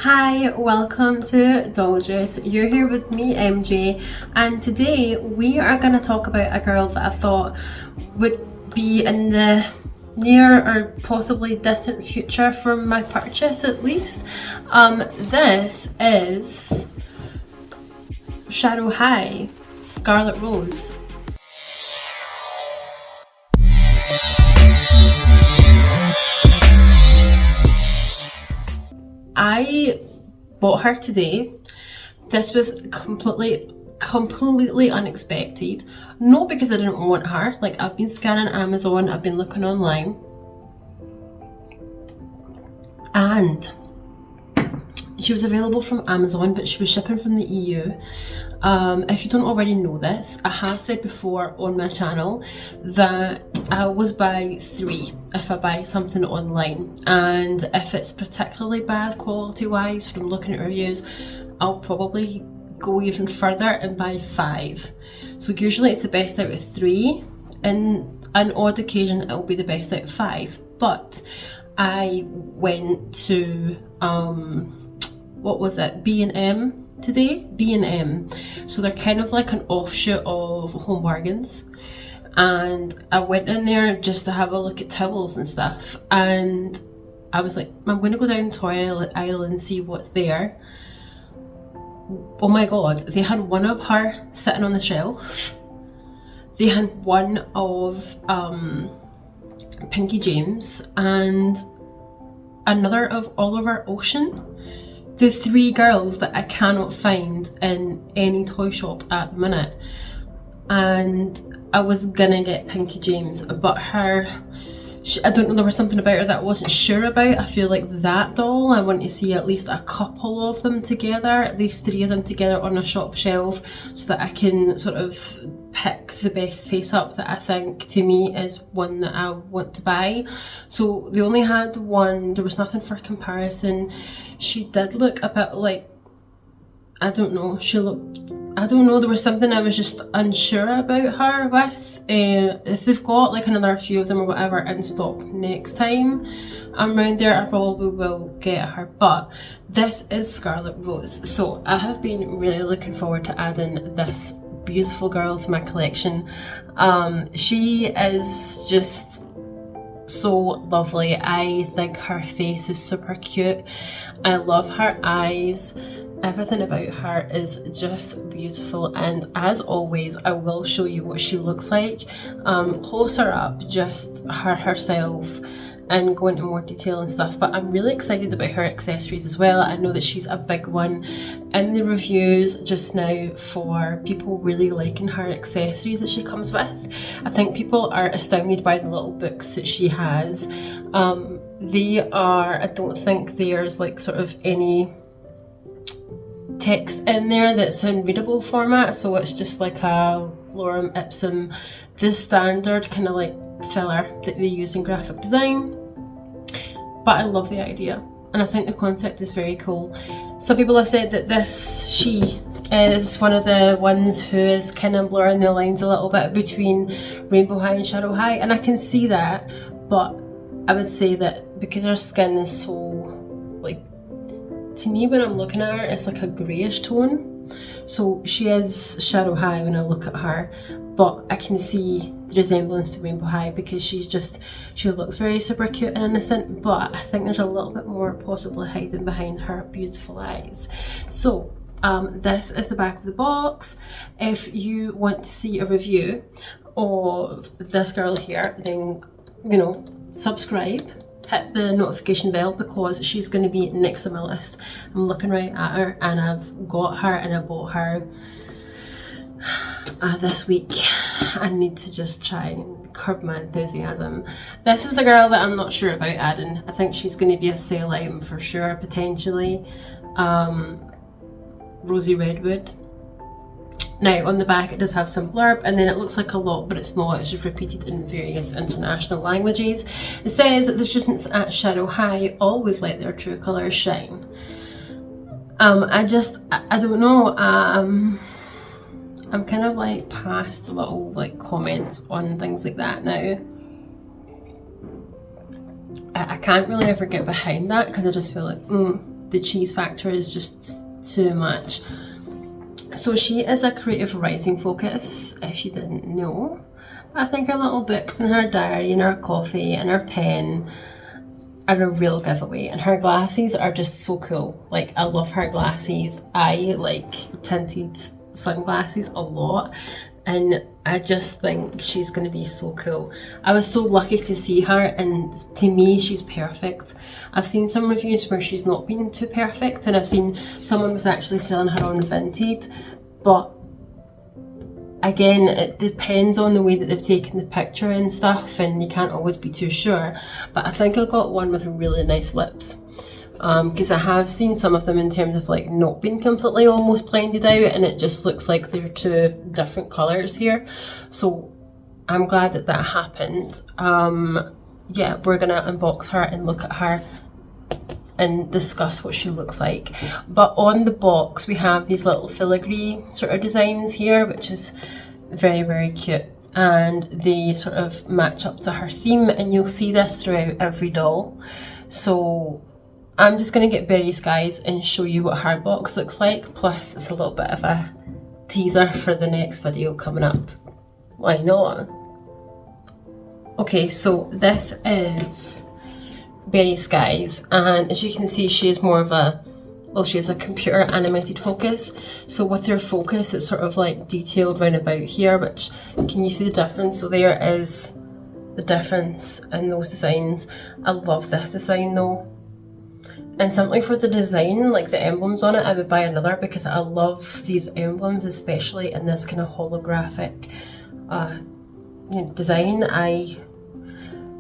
Hi, welcome to Dollress. You're here with me, MJ, and today we are going to talk about a girl that I thought would be in the near or possibly distant future from my purchase at least. This is Shadow High Scarlet Rose. I bought her today. This was completely unexpected. Not because I didn't want her. Like, I've been scanning Amazon, I've been looking online, and she was available from Amazon, but she was shipping from the EU. If you don't already know this, I have said before on my channel that I always buy 3 if I buy something online, and if it's particularly bad quality wise from looking at reviews, I'll probably go even further and buy 5. So usually it's the best out of 3, and an odd occasion it'll be the best out of 5. But I went to what was it, B&M today, B&M, so they're kind of like an offshoot of Home Bargains, and I went in there just to have a look at towels and stuff, and I was like, I'm going to go down the toilet aisle and see what's there. Oh my god, they had one of her sitting on the shelf, they had one of Pinky James, and another of Oliver Ocean. The 3 girls that I cannot find in any toy shop at the minute. And I was gonna get Pinky James, but I don't know, there was something about her that I wasn't sure about. I feel like that doll, I want to see at least a couple of them together, at least 3 of them together on a shop shelf, so that I can sort of pick the best face up that I think to me is one that I want to buy. So they only had one, there was nothing for comparison. She did look a bit like, I don't know, there was something I was just unsure about her with. If they've got like another few of them or whatever in stock next time I'm around there, I probably will get her. But this is Scarlet Rose, so I have been really looking forward to adding this beautiful girl to my collection. She is just so lovely. I think her face is super cute. I love her eyes. Everything about her is just beautiful, and as always I will show you what she looks like closer up, just her herself, and go into more detail and stuff. But I'm really excited about her accessories as well. I know that she's a big one in the reviews just now for people really liking her accessories that she comes with. I think people are astounded by the little books that she has. They are, I don't think there's like sort of any text in there that's in readable format, so it's just like a lorem ipsum, the standard kind of like filler that they use in graphic design. But I love the idea, and I think the concept is very cool. Some people have said that she is one of the ones who is kind of blurring the lines a little bit between Rainbow High and Shadow High, and I can see that, but I would say that because her skin is so, like, to me when I'm looking at her, it's like a greyish tone. So she is Shadow High when I look at her, but I can see the resemblance to Rainbow High because she looks very super cute and innocent, but I think there's a little bit more possibly hiding behind her beautiful eyes. So this is the back of the box. If you want to see a review of this girl here, then, you know, subscribe, hit the notification bell, because she's going to be next on my list. I'm looking right at her, and I've got her and I bought her this week. I need to just try and curb my enthusiasm. This is a girl that I'm not sure about adding. I think she's going to be a sale item for sure, potentially. Rosie Redwood. Now on the back it does have some blurb, and then it looks like a lot, but it's not. It's just repeated in various international languages. It says that the students at Shadow High always let their true colours shine. I don't know. I'm kind of like past the little like comments on things like that now. I can't really ever get behind that because I just feel like the cheese factor is just too much. So she is a creative writing focus, if you didn't know. I think her little books and her diary and her coffee and her pen are a real giveaway, and her glasses are just so cool. Like, I love her glasses. I like tinted sunglasses a lot, and I just think she's going to be so cool. I was so lucky to see her, and to me she's perfect. I've seen some reviews where she's not been too perfect, and I've seen someone was actually selling her on Vinted, but again, it depends on the way that they've taken the picture and stuff, and you can't always be too sure. But I think I got one with really nice lips, because I have seen some of them in terms of like not being completely almost blended out, and it just looks like they're two different colours here. So I'm glad that that happened. Yeah, we're gonna unbox her and look at her and discuss what she looks like. But on the box we have these little filigree sort of designs here, which is very, very cute, and they sort of match up to her theme, and you'll see this throughout every doll. So I'm just going to get Berry Skies and show you what her box looks like, plus it's a little bit of a teaser for the next video coming up. Why not? Okay, so this is Berry Skies, and as you can see, she is more of a, well, she has a computer animated focus. So with her focus, it's sort of like detailed round about here, which, can you see the difference? So there is the difference in those designs. I love this design though, and simply for the design, like the emblems on it, I would buy another, because I love these emblems, especially in this kind of holographic design. I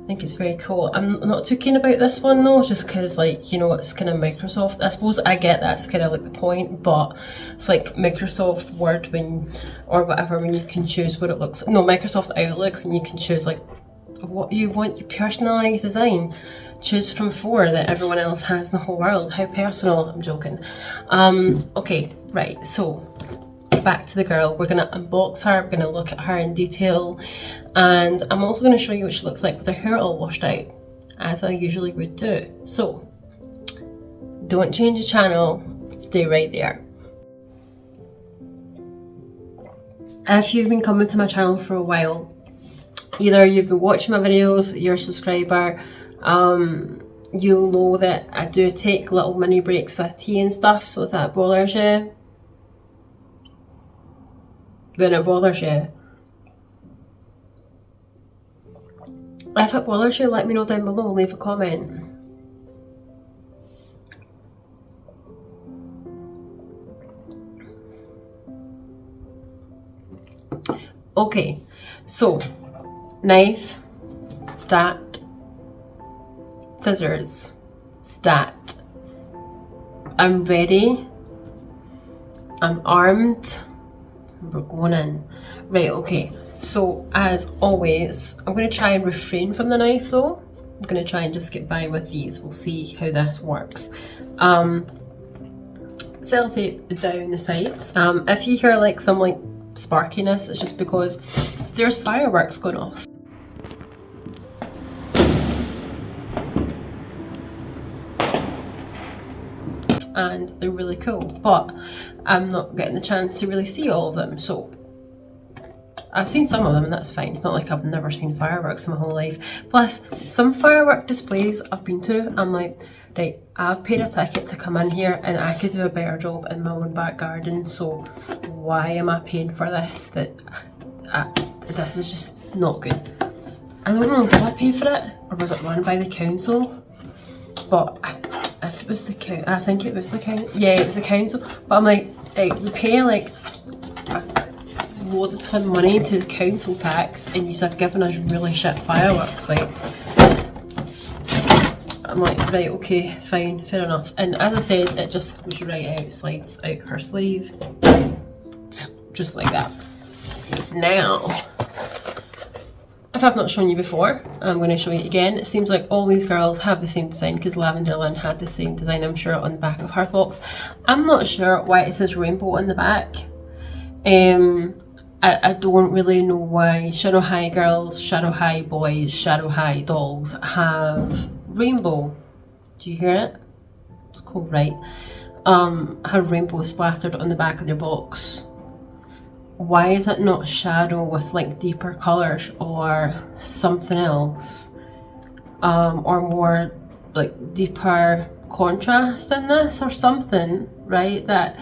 think it's very cool. I'm not too keen about this one though, just because, like, you know, it's kind of Microsoft. I suppose I get that's kind of like the point, but it's like Microsoft Word or whatever, when you can choose what it looks like. No, Microsoft Outlook, when you can choose like what you want, your personalised design. Choose from 4 that everyone else has in the whole world. How personal. I'm joking. Okay, right, so back to the girl. We're going to unbox her, we're going to look at her in detail, and I'm also going to show you what she looks like with her hair all washed out, as I usually would do. So don't change the channel, stay right there. If you've been coming to my channel for a while, either you've been watching my videos, you're a subscriber, you'll know that I do take little mini breaks with tea and stuff, so if that bothers you, then it bothers you. If it bothers you, let me know down below, leave a comment. Okay, so knife, stat, scissors, stat. I'm ready, I'm armed, we're going in. Right, okay, so as always, I'm going to try and refrain from the knife though. I'm going to try and just get by with these. We'll see how this works. Sellotape down the sides. If you hear like some like sparkiness, it's just because there's fireworks going off. And they're really cool, but I'm not getting the chance to really see all of them. So I've seen some of them, and that's fine. It's not like I've never seen fireworks in my whole life. Plus, some firework displays I've been to, I'm like, right, I've paid a ticket to come in here, and I could do a better job in my own back garden, so why am I paying for this? This is just not good. I don't know, did I pay for it? Or was it run by the council? But if it was the council, I think it was the council. Yeah, it was the council. But I'm like, right, we pay like loads of ton of money to the council tax, and you have given us really shit fireworks. Like, I'm like, right, okay, fine, fair enough. And as I said, it just goes right out, slides out her sleeve, just like that. Now, if I've not shown you before, I'm going to show you again. It seems like all these girls have the same design, because Lavender Lynn had the same design, I'm sure, on the back of her box. I'm not sure why it says rainbow on the back. I don't really know why Shadow High girls, Shadow High boys, Shadow High dolls have rainbow. Do you hear it? it's called, right, have rainbow splattered on the back of their box. Why is it not shadow with like deeper colours or something else, or more like deeper contrast in this or something, right? That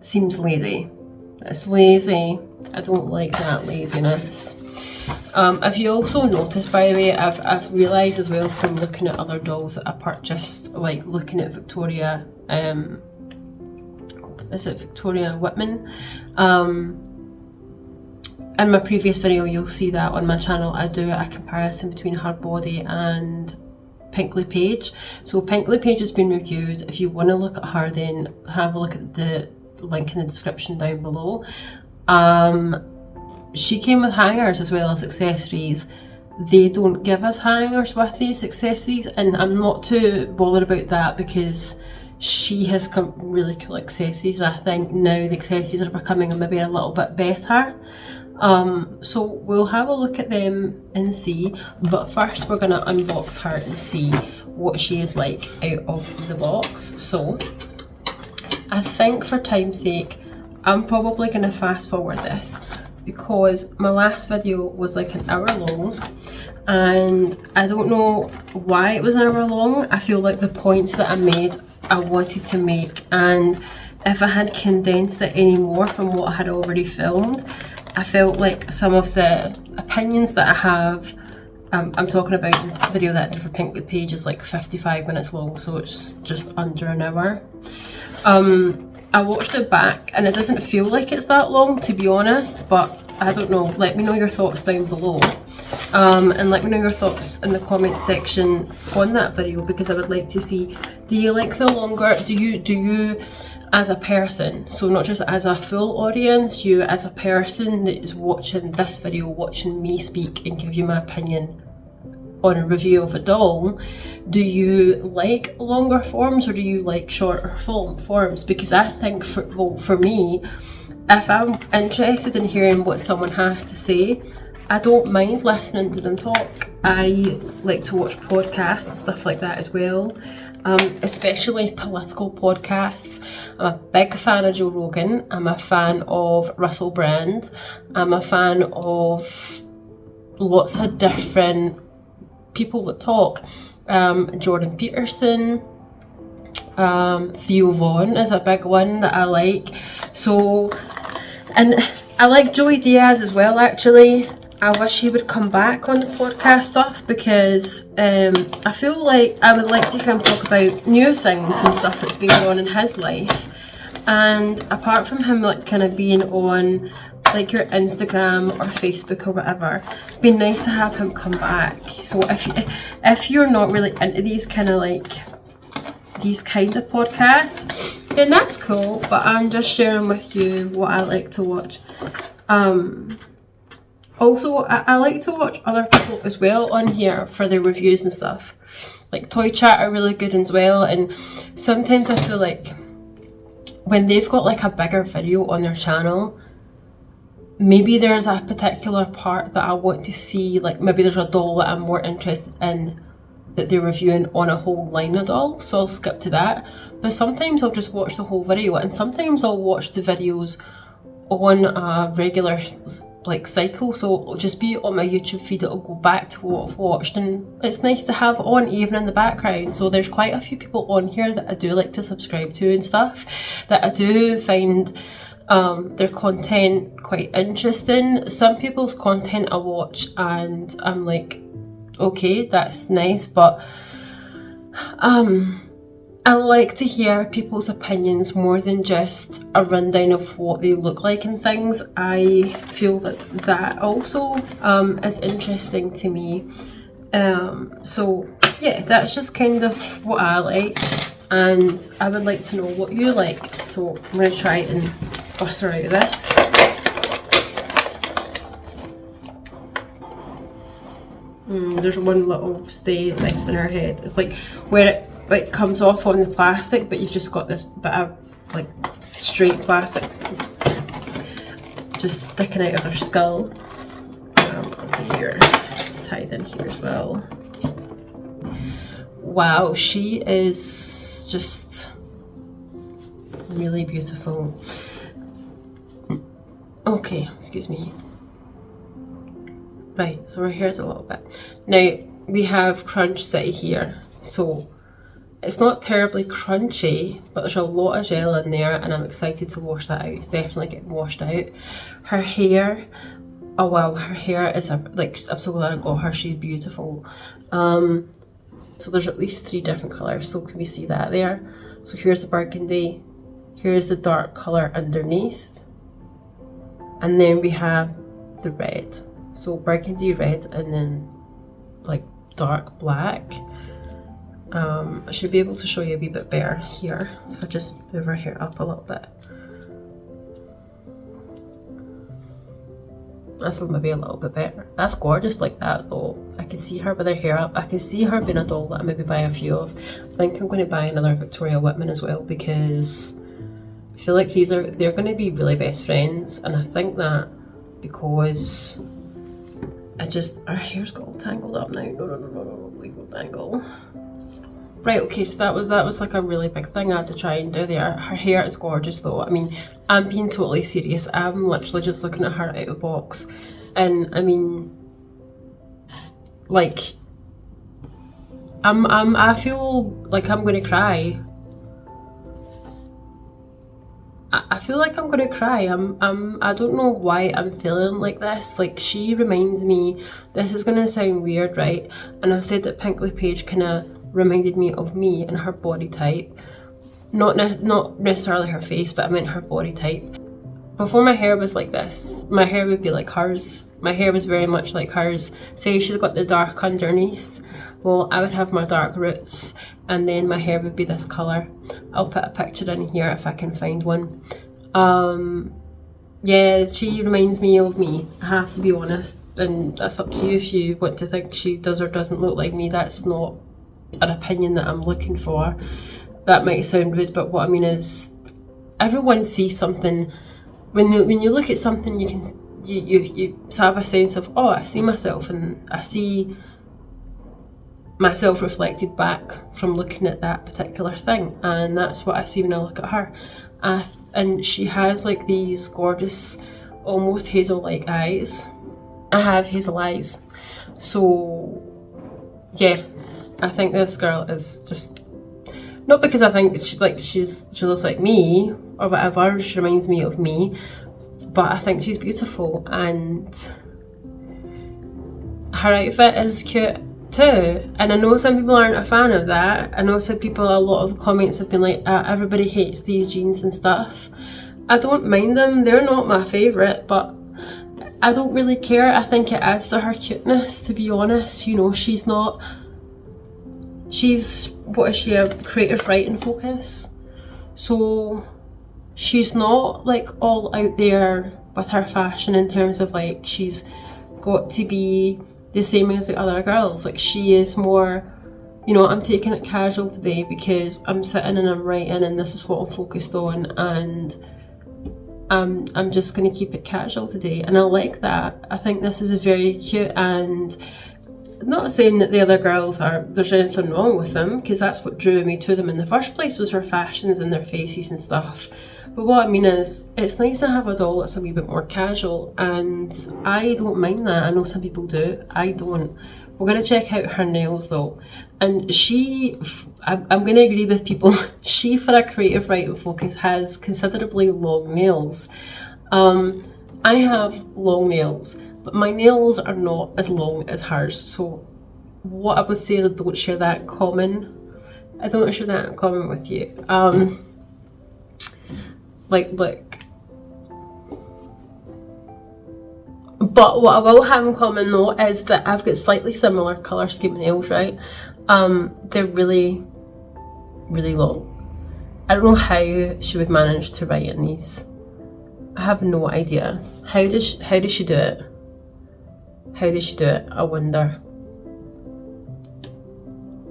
seems lazy. It's lazy. I don't like that laziness. If you also noticed, by the way, I've realised as well from looking at other dolls that I purchased, like looking at Victoria, is it Victoria Whitman? In my previous video, you'll see that on my channel I do a comparison between her body and Pinkley Page. So Pinkley Page has been reviewed. If you want to look at her, then have a look at the link in the description down below. She came with hangers as well as accessories. They don't give us hangers with these accessories, and I'm not too bothered about that because she has come really cool accessories, and I think now the accessories are becoming maybe a little bit better. So we'll have a look at them and see, but first we're gonna unbox her and see what she is like out of the box. So I think for time's sake, I'm probably gonna fast forward this because my last video was like an hour long, and I don't know why it was an hour long. I feel like the points that I made, I wanted to make, and if I had condensed it any more from what I had already filmed, I felt like some of the opinions that I have, I'm talking about the video that I did for Pinkley Page is like 55 minutes long, so it's just under an hour. I watched it back and it doesn't feel like it's that long, to be honest, but I don't know. Let me know your thoughts down below, and let me know your thoughts in the comment section on that video, because I would like to see, do you like the longer, do you as a person, so not just as a full audience, you as a person that is watching this video, watching me speak and give you my opinion on a review of a doll, do you like longer forms or do you like shorter forms? Because I think for me, if I'm interested in hearing what someone has to say, I don't mind listening to them talk. I like to watch podcasts and stuff like that as well, especially political podcasts. I'm a big fan of Joe Rogan. I'm a fan of Russell Brand. I'm a fan of lots of different people that talk. Jordan Peterson, Theo Vaughn is a big one that I like. So, and I like Joey Diaz as well, actually. I wish he would come back on the podcast stuff, because I feel like I would like to hear him talk about new things and stuff that's been going on in his life. And apart from him like kind of being on like your Instagram or Facebook or whatever, it'd be nice to have him come back. So if you're not really into these kind of podcasts, then that's cool, but I'm just sharing with you what I like to watch. Also, I like to watch other people as well on here for their reviews and stuff. Like Toy Chat are really good as well, and sometimes I feel like when they've got like a bigger video on their channel, maybe there's a particular part that I want to see, like maybe there's a doll that I'm more interested in that they're reviewing on a whole line of dolls, so I'll skip to that. But sometimes I'll just watch the whole video, and sometimes I'll watch the videos on a regular like cycle, so it'll just be on my YouTube feed, it'll go back to what I've watched, and it's nice to have on even in the background. So there's quite a few people on here that I do like to subscribe to and stuff, that I do find their content quite interesting. Some people's content I watch and I'm like, okay, that's nice, but I like to hear people's opinions more than just a rundown of what they look like and things. I feel that also is interesting to me. So yeah, that's just kind of what I like, and I would like to know what you like. So I'm going to try and bust her out of this. There's one little stay left in her head. It's like where it like comes off on the plastic, but you've just got this bit of like straight plastic just sticking out of her skull. Okay, here, tied in here as well. wow, she is just really beautiful. Okay, excuse me. Right, so her hair's a little bit. Now, we have Crunch City here. So, it's not terribly crunchy, but there's a lot of gel in there, and I'm excited to wash that out. It's definitely getting washed out. Her hair, oh wow, her hair is, like, I'm so glad I got her. She's beautiful. So there's at least 3 different colours, so can we see that there? So here's the burgundy, here's the dark colour underneath, and then we have the red. So burgundy red and then like dark black. I should be able to show you a wee bit better here if I just move her hair up a little bit. That's maybe a little bit better. That's gorgeous like that though. I can see her with her hair up. I can see her being a doll that I maybe buy a few of. I think I'm going to buy another Victoria Whitman as well, because I feel like they're going to be really best friends, and I think that because her hair's got all tangled up now. No, leave it tangle. Right, okay, so that was like a really big thing I had to try and do there. Her hair is gorgeous though. I mean, I'm being totally serious. I'm literally just looking at her out of the box. And I mean, like, I feel like I'm gonna cry. I feel like I'm gonna cry. I don't know why I'm feeling like this. Like, she reminds me, this is gonna sound weird, right? And I've said that Pink LePage kinda reminded me of me and her body type. Not necessarily her face, but I meant her body type. Before my hair was like this, my hair would be like hers. My hair was very much like hers. Say she's got the dark underneath, well, I would have my dark roots, and then my hair would be this colour. I'll put a picture in here if I can find one. Yeah, she reminds me of me, I have to be honest, and that's up to you if you want to think she does or doesn't look like me. That's not an opinion that I'm looking for. That might sound rude, but what I mean is, everyone sees something. When you look at something, you have a sense of, oh, I see myself, and I see myself reflected back from looking at that particular thing, and that's what I see when I look at her. And she has like these gorgeous, almost hazel-like eyes. I have hazel eyes, so yeah, I think this girl is just, not because I think she looks like me or whatever, she reminds me of me, but I think she's beautiful, and her outfit is cute too. And I know some people aren't a fan of that. I know some people, a lot of the comments have been like, everybody hates these jeans and stuff. I don't mind them, they're not my favourite, but I don't really care. I think it adds to her cuteness, to be honest. You know, what is she, a creative writing focus? So she's not like all out there with her fashion in terms of like she's got to be the same as the other girls. Like, she is more, you know, I'm taking it casual today because I'm sitting and I'm writing and this is what I'm focused on, and I'm just going to keep it casual today, and I like that. I think this is very cute, and not saying that the other girls there's anything wrong with them, because that's what drew me to them in the first place, was her fashions and their faces and stuff. But what I mean is, it's nice to have a doll that's a wee bit more casual, and I don't mind that. I know some people do, I don't. We're going to check out her nails though, and I'm going to agree with people, she, for a creative writing focus, has considerably long nails. I have long nails, but my nails are not as long as hers, so what I would say is I don't share that in common. I don't share that in common with you. Like, look. But what I will have in common though is that I've got slightly similar colour scheme nails, right? They're really, really long. I don't know how she would manage to write in these. I have no idea. How does she do it? How does she do it? I wonder.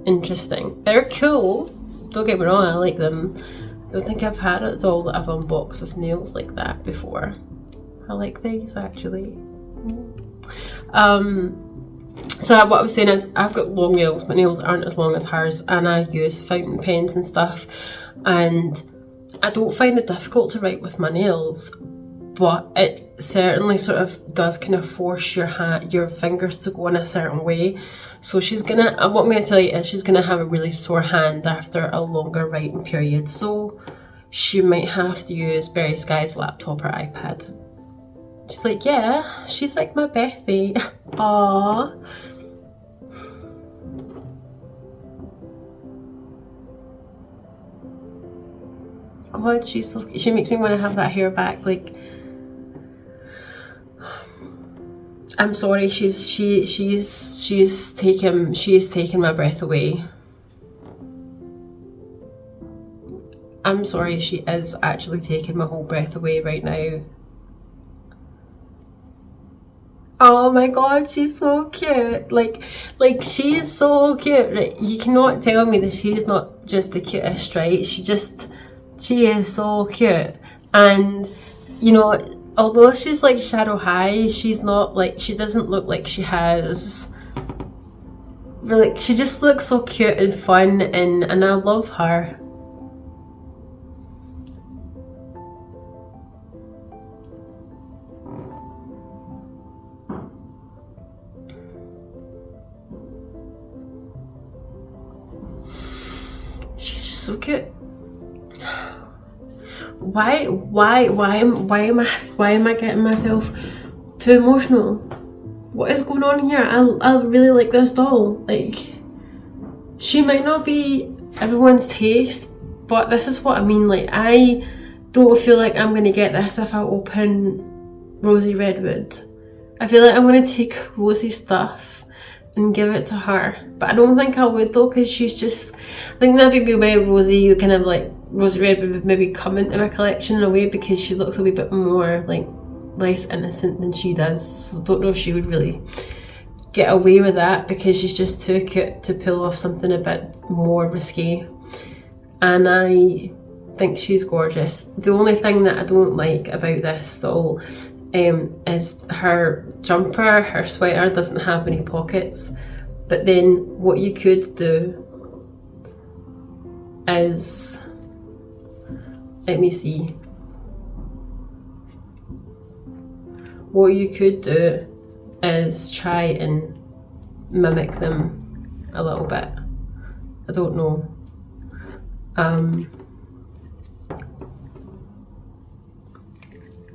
Interesting. They're cool. Don't get me wrong, I like them. I don't think I've had a doll that I've unboxed with nails like that before. I like these actually. So what I was saying is I've got long nails, my nails aren't as long as hers, and I use fountain pens and stuff, and I don't find it difficult to write with my nails, but it certainly sort of does kind of force your fingers to go in a certain way. So what I'm going to tell you is she's going to have a really sore hand after a longer writing period, so she might have to use Berry Sky's laptop or iPad. She's like, yeah, she's like my bestie. Aww. God, she's so cute. She makes me want to have that hair back. Like, I'm sorry, she's taken my breath away. I'm sorry, she is actually taking my whole breath away right now. Oh my god, she's so cute. Like she's so cute. Right? You cannot tell me that she's not just the cutest, right? She is so cute. And you know, although she's like Shadow High, she's not like, she doesn't look like she has, like, she just looks so cute and fun, and I love her. She's just so cute. Why am I getting myself too emotional? What is going on here? I really like this doll. Like, she might not be everyone's taste, but this is what I mean. Like, I don't feel like I'm gonna get this if I open Rosie Redwood. I feel like I'm gonna take Rosie's stuff and give it to her, but I don't think I would though, because she's just, I think that'd be a way Rosie kind of like, Rosie Redwood would maybe come into my collection in a way, because she looks a wee bit more like less innocent than she does. So I don't know if she would really get away with that, because she's just too cute to pull off something a bit more risque. And I think she's gorgeous. The only thing that I don't like about this doll is her jumper, her sweater doesn't have any pockets. But then what you could do is, let me see. What you could do is try and mimic them a little bit. I don't know.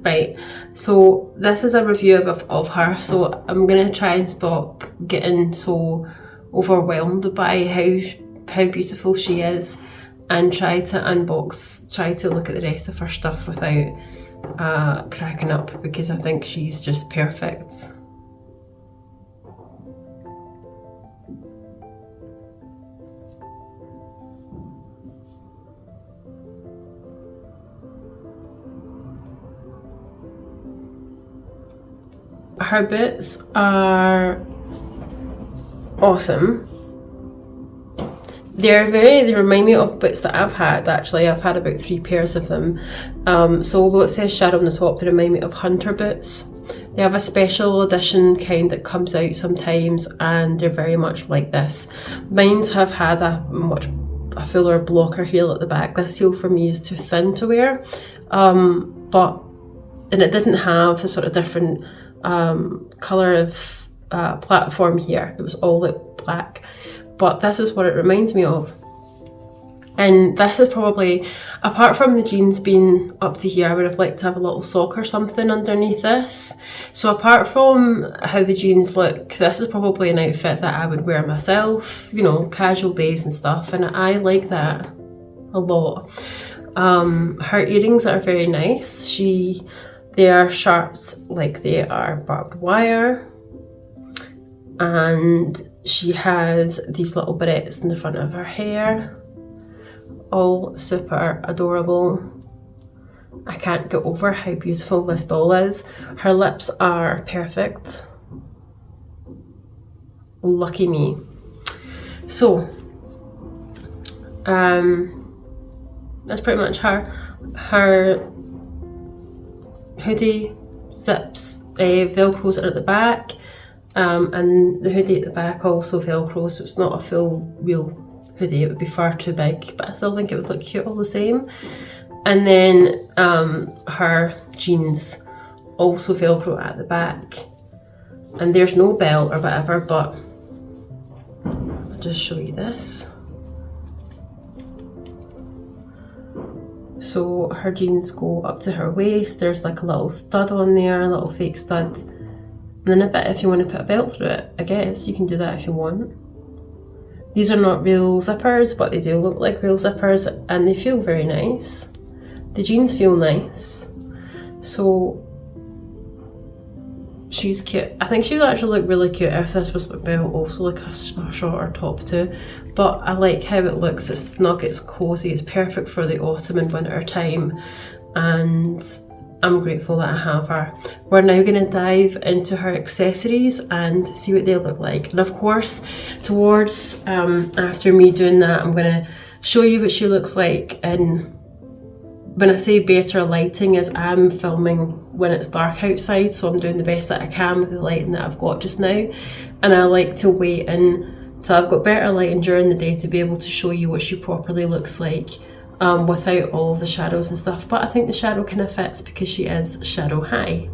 Right, so this is a review of her, so I'm gonna try and stop getting so overwhelmed by how beautiful she is, and try to look at the rest of her stuff without cracking up, because I think she's just perfect. Her boots are awesome. They remind me of boots that I've had, actually. I've had about 3 pairs of them. So although it says Shadow on the top, they remind me of hunter boots. They have a special edition kind that comes out sometimes, and they're very much like this. Mine's have had a fuller blocker heel at the back. This heel for me is too thin to wear. And it didn't have the sort of different colour of platform here. It was all like black. But this is what it reminds me of. And this is probably, apart from the jeans being up to here, I would have liked to have a little sock or something underneath this. So apart from how the jeans look, this is probably an outfit that I would wear myself, you know, casual days and stuff, and I like that a lot. Her earrings are very nice. They are sharps, like they are barbed wire. And she has these little barrettes in the front of her hair. All super adorable. I can't get over how beautiful this doll is. Her lips are perfect. Lucky me. So, that's pretty much her. Her hoodie zips, velcros are at the back. And the hoodie at the back also velcro, so it's not a full real hoodie, it would be far too big, but I still think it would look cute all the same. And then her jeans also velcro at the back, and there's no belt or whatever, but I'll just show you this. So her jeans go up to her waist, there's like a little stud on there, a little fake stud, and then a bit if you want to put a belt through it. I guess you can do that if you want. These are not real zippers, but they do look like real zippers, and they feel very nice. The jeans feel nice, so she's cute. I think she would actually look really cute if this was a belt, also like a shorter top too. But I like how it looks. It's snug, it's cozy, it's perfect for the autumn and winter time, and I'm grateful that I have her. We're now going to dive into her accessories and see what they look like. And of course, towards after me doing that, I'm going to show you what she looks like. And when I say better lighting, is I'm filming when it's dark outside, so I'm doing the best that I can with the lighting that I've got just now. And I like to wait until I've got better lighting during the day to be able to show you what she properly looks like without all of the shadows and stuff. But I think the shadow kind of fits because she is Shadow High.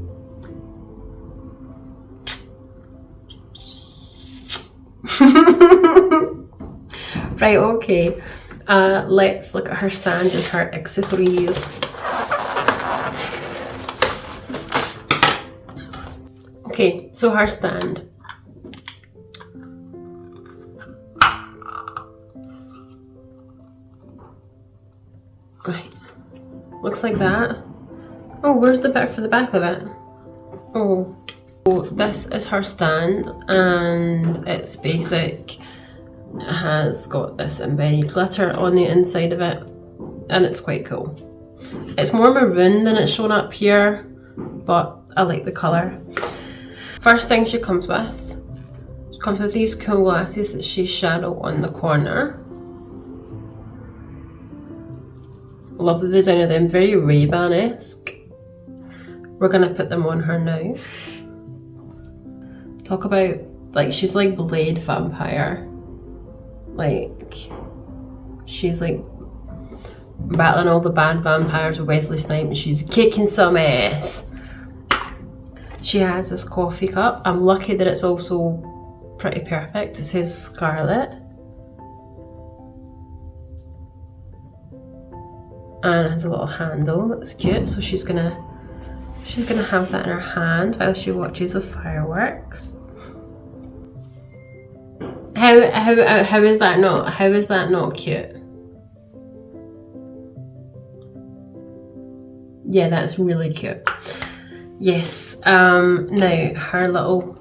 Right, okay. Let's look at her stand and her accessories. Okay, so her stand. Right, looks like that. Oh, where's the bit for the back of it? Oh, so this is her stand, and it's basic. It has got this embedded glitter on the inside of it, and it's quite cool. It's more maroon than it's shown up here, but I like the colour. First thing she comes with these cool glasses that she's shadow on the corner. Love the design of them, very Ray-Ban-esque. We're gonna put them on her now. Talk about, like, she's like Blade Vampire. Like, she's like battling all the bad vampires with Wesley Snipes, and she's kicking some ass. She has this coffee cup. I'm lucky that it's also pretty perfect. It says Scarlet. And it has a little handle that's cute, so she's gonna have that in her hand while she watches the fireworks. How is that not cute? Yeah, that's really cute. Yes. Now her little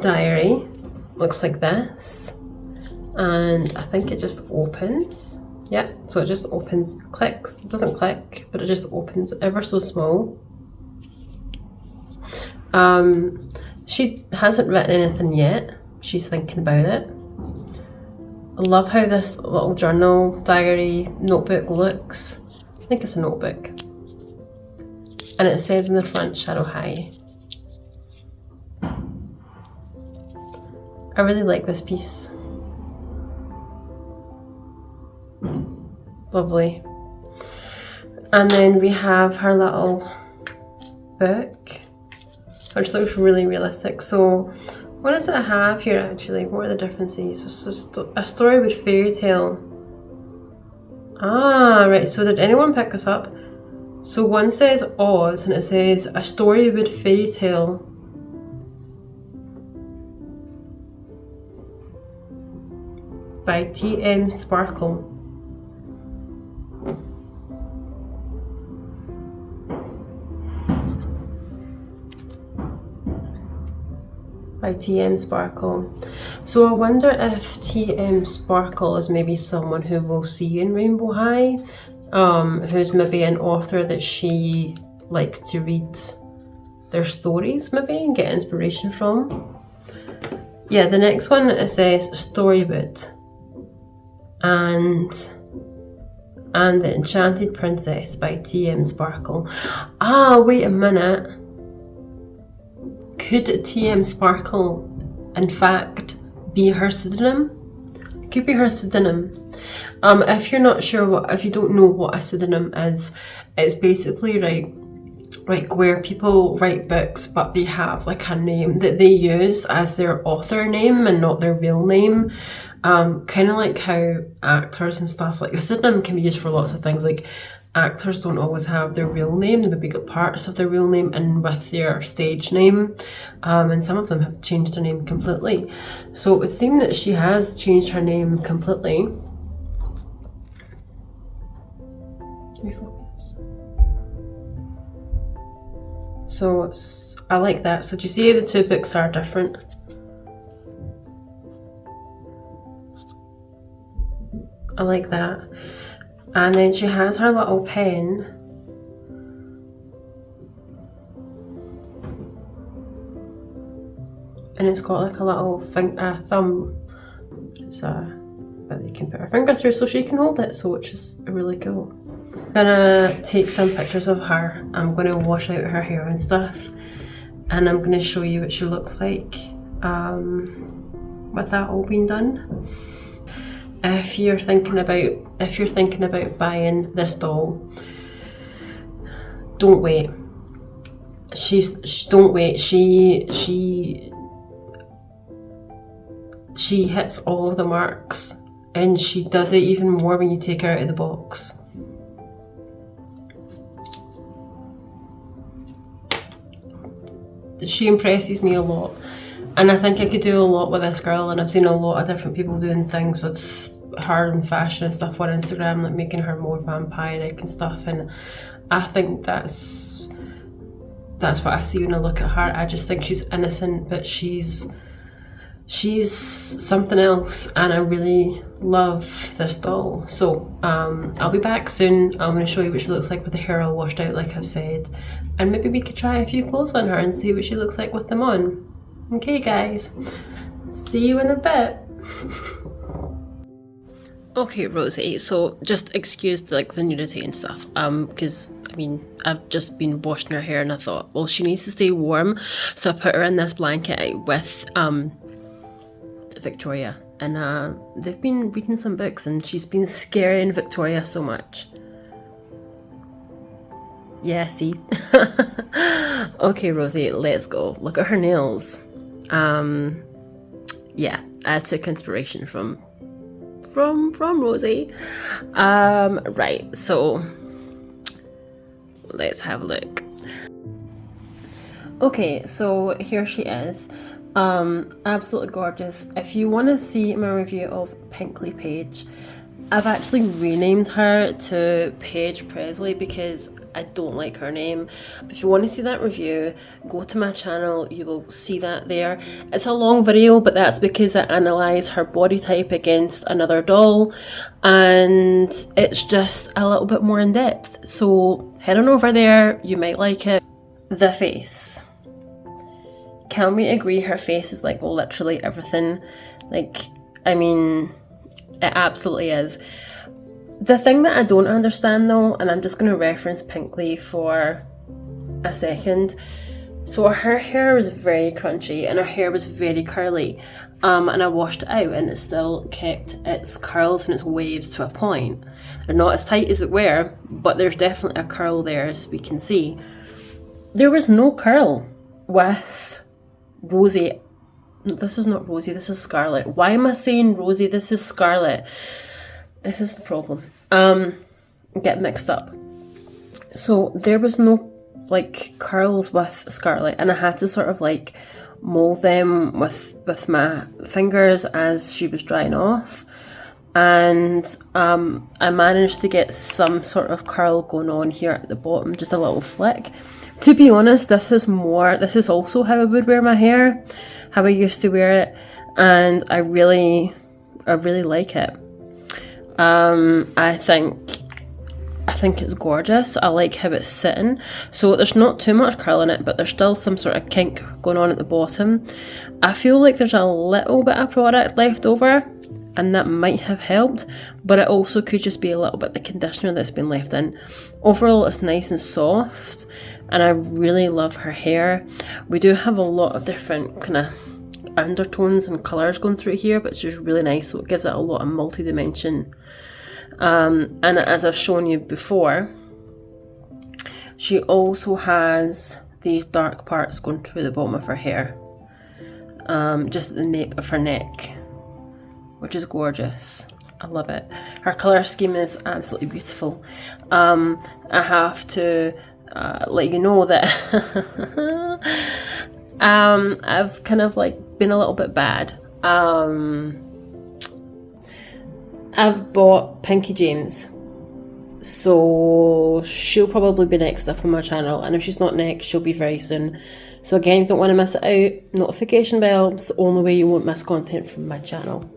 diary looks like this, and I think it just opens. Yeah, so it just opens, clicks. It doesn't click, but it just opens ever so small. She hasn't written anything yet. She's thinking about it. I love how this little journal, diary, notebook looks. I think it's a notebook. And it says in the front, Shadow High. I really like this piece. Lovely. And then we have her little book, which looks really realistic. So what does it have here actually? What are the differences? It's just a story with fairy tale. Ah, right. So did anyone pick this up? So one says Oz, and it says a story with fairy tale. By T.M. Sparkle. By T.M. Sparkle. So I wonder if T.M. Sparkle is maybe someone who we'll see in Rainbow High, who's maybe an author that she likes to read their stories maybe and get inspiration from. Yeah, the next one, it says Storybook and The Enchanted Princess by T.M. Sparkle. Ah, wait a minute. Could T.M. Sparkle in fact be her pseudonym. It could be her pseudonym. If you're not sure if you don't know what a pseudonym is, it's basically like where people write books but they have like a name that they use as their author name and not their real name. Kind of like how actors and stuff, like a pseudonym can be used for lots of things. Like actors don't always have their real name, they maybe got parts of their real name in with their stage name, and some of them have changed their name completely. So it would seem that she has changed her name completely. Can we focus? So I like that. So do you see the two books are different? I like that. And then she has her little pen. And it's got like a little thumb. It's a bit that you can put her finger through so she can hold it, so which is really cool. I'm gonna take some pictures of her. I'm gonna wash out her hair and stuff. And I'm gonna show you what she looks like with that all being done. If you're thinking about buying this doll, don't wait. Don't wait. She hits all of the marks, and she does it even more when you take her out of the box. She impresses me a lot, and I think I could do a lot with this girl, and I've seen a lot of different people doing things with her and fashion and stuff on Instagram, like making her more vampiric and stuff, and I think that's what I see when I look at her. I just think she's innocent, but she's something else, and I really love this doll. So I'll be back soon. I'm going to show you what she looks like with the hair all washed out, like I've said, and maybe we could try a few clothes on her and see what she looks like with them on. Okay guys, see you in a bit. Okay, Rosie, so just excuse like the nudity and stuff, because I mean, I've just been washing her hair and I thought, well, she needs to stay warm, so I put her in this blanket with Victoria, and they've been reading some books and she's been scaring Victoria so much. Yeah, see? Okay, Rosie, let's go. Look at her nails. Yeah, I took inspiration from Rosie. Right, so let's have a look. Okay, so here she is. Absolutely gorgeous. If you want to see my review of Pinkley Paige, I've actually renamed her to Paige Presley because I don't like her name. But if you want to see that review, go to my channel, you will see that there. It's a long video, but that's because I analyse her body type against another doll, and it's just a little bit more in depth. So head on over there, you might like it. The face. Can we agree her face is like literally everything? Like, I mean, it absolutely is. The thing that I don't understand though, and I'm just going to reference Pinkley for a second. So her hair was very crunchy and her hair was very curly. And I washed it out and it still kept its curls and its waves to a point. They're not as tight as it were, but there's definitely a curl there as we can see. There was no curl with Rosie. This is not Rosie, this is Scarlet. Why am I saying Rosie? This is Scarlet. This is the problem. Get mixed up. So there was no like curls with Scarlet, and I had to sort of like mold them with my fingers as she was drying off, and I managed to get some sort of curl going on here at the bottom, just a little flick. To be honest, this is also how I would wear my hair, how I used to wear it, and I really like it. I think it's gorgeous. I like how it's sitting. So there's not too much curl in it, but there's still some sort of kink going on at the bottom. I feel like there's a little bit of product left over, and that might have helped, but it also could just be a little bit the conditioner that's been left in. Overall, it's nice and soft, and I really love her hair. We do have a lot of different kind of undertones and colours going through here, but it's just really nice, so it gives it a lot of multi-dimension. And as I've shown you before, she also has these dark parts going through the bottom of her hair, just at the nape of her neck, which is gorgeous. I love it. Her colour scheme is absolutely beautiful. I have to let you know that I've kind of like been a little bit bad. I've bought Pinky James, so she'll probably be next up on my channel, and if she's not next, she'll be very soon. So again, don't want to miss it out. Notification bell is the only way you won't miss content from my channel.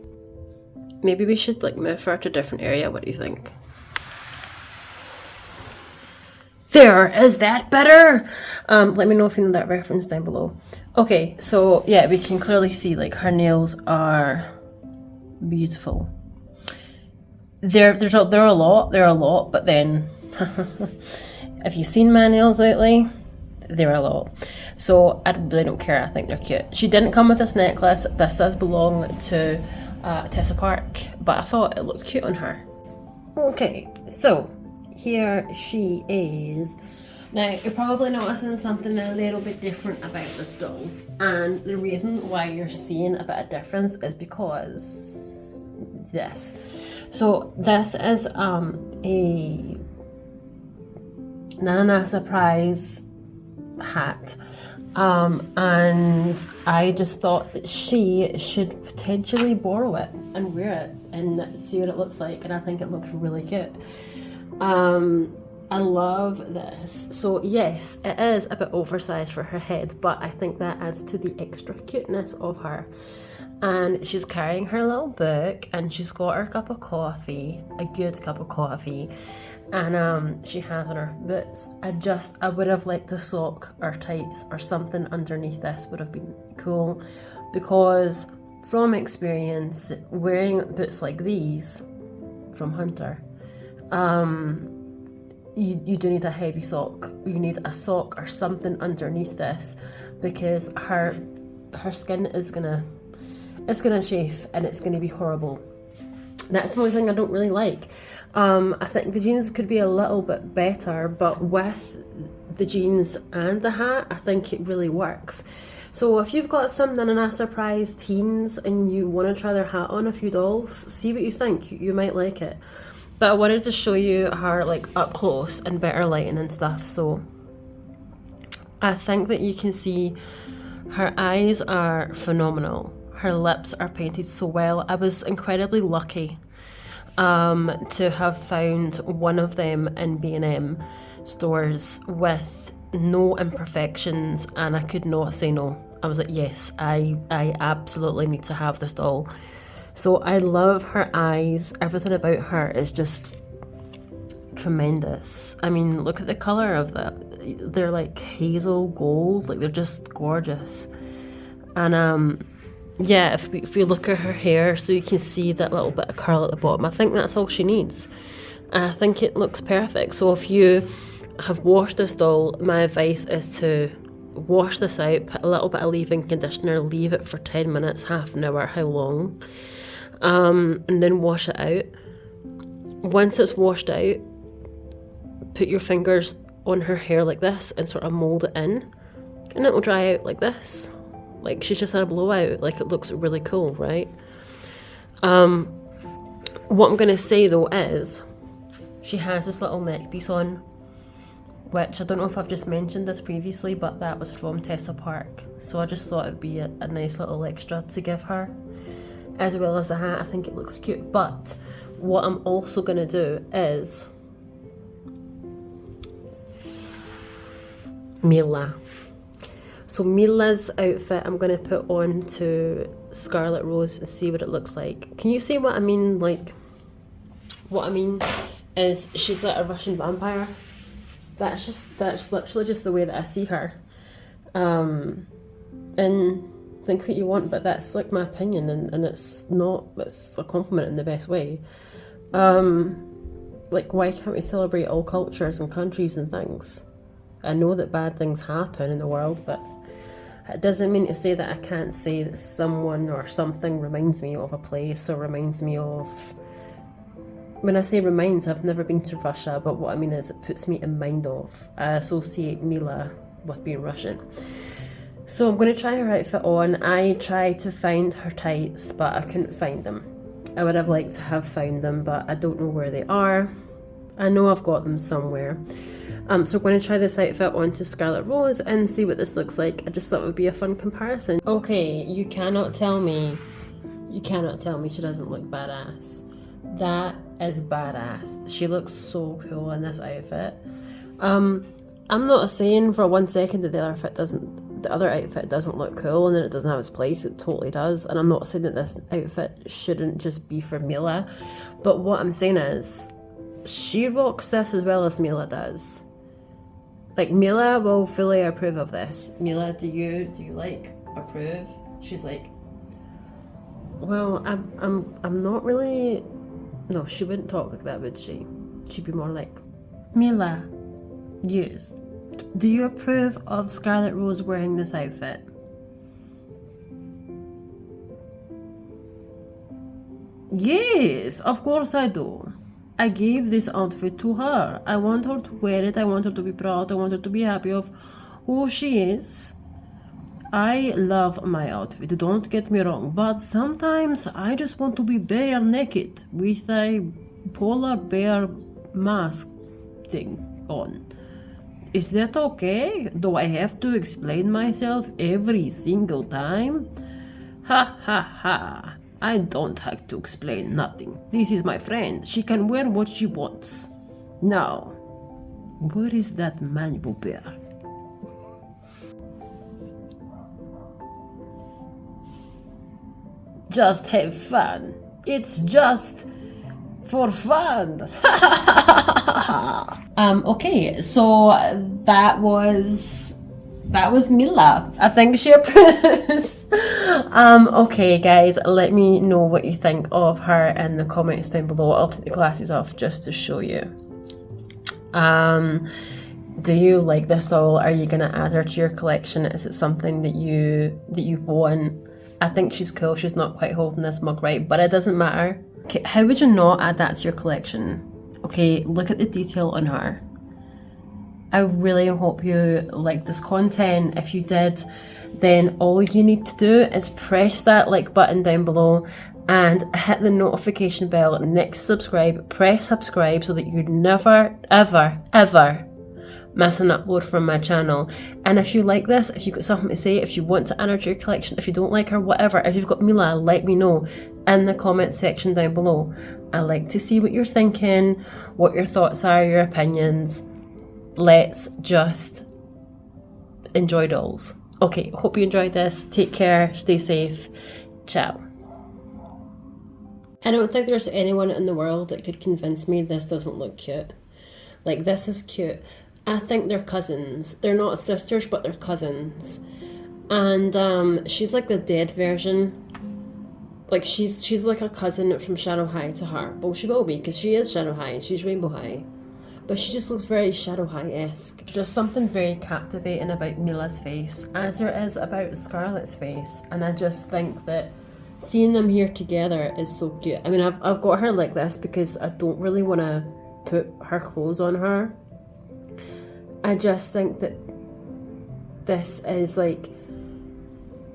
Maybe we should like move her to a different area. What do you think? There, is that better? Let me know if you know that reference down below. Okay, so yeah, we can clearly see like her nails are beautiful. They're a lot, but then have you seen my nails lately? They're a lot. So I really don't care. I think they're cute. She didn't come with this necklace. This does belong to Tessa Park, but I thought it looked cute on her. Okay, so here she is. Now, you're probably noticing something a little bit different about this doll, and the reason why you're seeing a bit of difference is because this. So this is a Nana Surprise hat, and I just thought that she should potentially borrow it and wear it and see what it looks like, and I think it looks really cute. I love this. So yes, it is a bit oversized for her head, but I think that adds to the extra cuteness of her. And she's carrying her little book, and she's got her cup of coffee, a good cup of coffee, and she has on her boots. I would have liked a sock or tights or something underneath this would have been cool, because from experience, wearing boots like these from Hunter, you do need a heavy sock. You need a sock or something underneath this, because her skin is gonna chafe and it's gonna be horrible. That's the only thing I don't really like. I think the jeans could be a little bit better, but with the jeans and the hat, I think it really works. So if you've got some Nana Surprise teens and you want to try their hat on a few dolls, see what you think. You might like it. But I wanted to show you her like up close and better lighting and stuff. So I think that you can see her eyes are phenomenal. Her lips are painted so well. I was incredibly lucky to have found one of them in B&M stores with no imperfections, and I could not say no. I was like, yes, I absolutely need to have this doll. So I love her eyes. Everything about her is just tremendous. I mean, look at the colour of that. They're like hazel gold, like they're just gorgeous. And yeah, if we look at her hair, so you can see that little bit of curl at the bottom, I think that's all she needs. I think it looks perfect. So if you have washed this doll, my advice is to wash this out, put a little bit of leave-in conditioner, leave it for 10 minutes, half an hour, how long, and then wash it out. Once it's washed out, put your fingers on her hair like this and sort of mould it in, and it will dry out like this. Like she's just had a blowout. Like, it looks really cool, right? What I'm going to say though is she has this little neck piece on, which I don't know if I've just mentioned this previously, but that was from Tessa Park. So I just thought it'd be a nice little extra to give her, as well as the hat. I think it looks cute. But what I'm also going to do is Mila. So Mila's outfit I'm going to put on to Scarlet Rose and see what it looks like. Can you see what I mean? Like, what I mean is she's like a Russian vampire. That's literally just the way that I see her. And think what you want, but that's like my opinion, and it's a compliment in the best way. Like, why can't we celebrate all cultures and countries and things? I know that bad things happen in the world, but It doesn't mean to say that I can't say that someone or something reminds me of a place or reminds me of... When I say reminds, I've never been to Russia, but what I mean is it puts me in mind of. I associate Mila with being Russian. So I'm going to try her outfit on. I tried to find her tights, but I couldn't find them. I would have liked to have found them, but I don't know where they are. I know I've got them somewhere. So I'm going to try this outfit onto Scarlet Rose and see what this looks like. I just thought it would be a fun comparison. Okay, you cannot tell me she doesn't look badass. That is badass. She looks so cool in this outfit. I'm not saying for 1 second that the other outfit doesn't look cool and that it doesn't have its place. It totally does. And I'm not saying that this outfit shouldn't just be for Mila. But what I'm saying is, she rocks this as well as Mila does. Like, Mila will fully approve of this. Mila, do you approve? She's like, well, I'm not really... No, she wouldn't talk like that, would she? She'd be more like, Mila, yes. Do you approve of Scarlet Rose wearing this outfit? Yes, of course I do. I gave this outfit to her. I want her to wear it. I want her to be proud. I want her to be happy of who she is. I love my outfit, don't get me wrong, but sometimes I just want to be bare naked with a polar bear mask thing on. Is that okay? Do I have to explain myself every single time? Ha ha ha. I don't have to explain nothing. This is my friend. She can wear what she wants. Now, where is that Malibu bear? Just have fun. It's just for fun. Okay, so that was Mila. I think she approves. Okay guys, let me know what you think of her in the comments down below. I'll take the glasses off just to show you. Do you like this doll? Are you gonna add her to your collection? Is it something that you want? I think she's cool. She's not quite holding this mug right, but it doesn't matter. Okay, how would you not add that to your collection? Okay, look at the detail on her. I really hope you like this content. If you did, then all you need to do is press that like button down below and hit the notification bell next to subscribe. Press subscribe so that you never, ever, ever miss an upload from my channel. And if you like this, if you've got something to say, if you want to enter to your collection, if you don't like her, whatever, if you've got Mila, let me know in the comment section down below. I like to see what you're thinking, what your thoughts are, your opinions. Let's just enjoy dolls. Okay, hope you enjoyed this. Take care, stay safe. Ciao. I don't think there's anyone in the world that could convince me this doesn't look cute. Like, this is cute. I think they're cousins. They're not sisters, but they're cousins. And she's like the dead version. Like, she's like a cousin from Shadow High to her. Well, she will be, because she is Shadow High and she's Rainbow High. But she just looks very Shadow High-esque. Just something very captivating about Mila's face, as there is about Scarlet's face. And I just think that seeing them here together is so cute. I mean, I've got her like this because I don't really want to put her clothes on her. I just think that this is like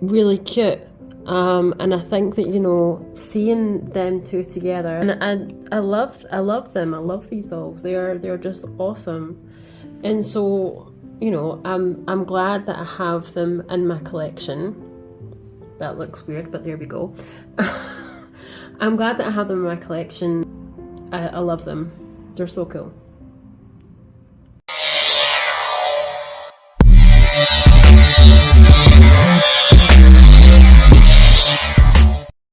really cute. And I think that, you know, seeing them two together, and I love them. I love these dolls. They're just awesome. And so, you know, I'm glad that I have them in my collection. That looks weird, but there we go. I'm glad that I have them in my collection. I love them. They're so cool.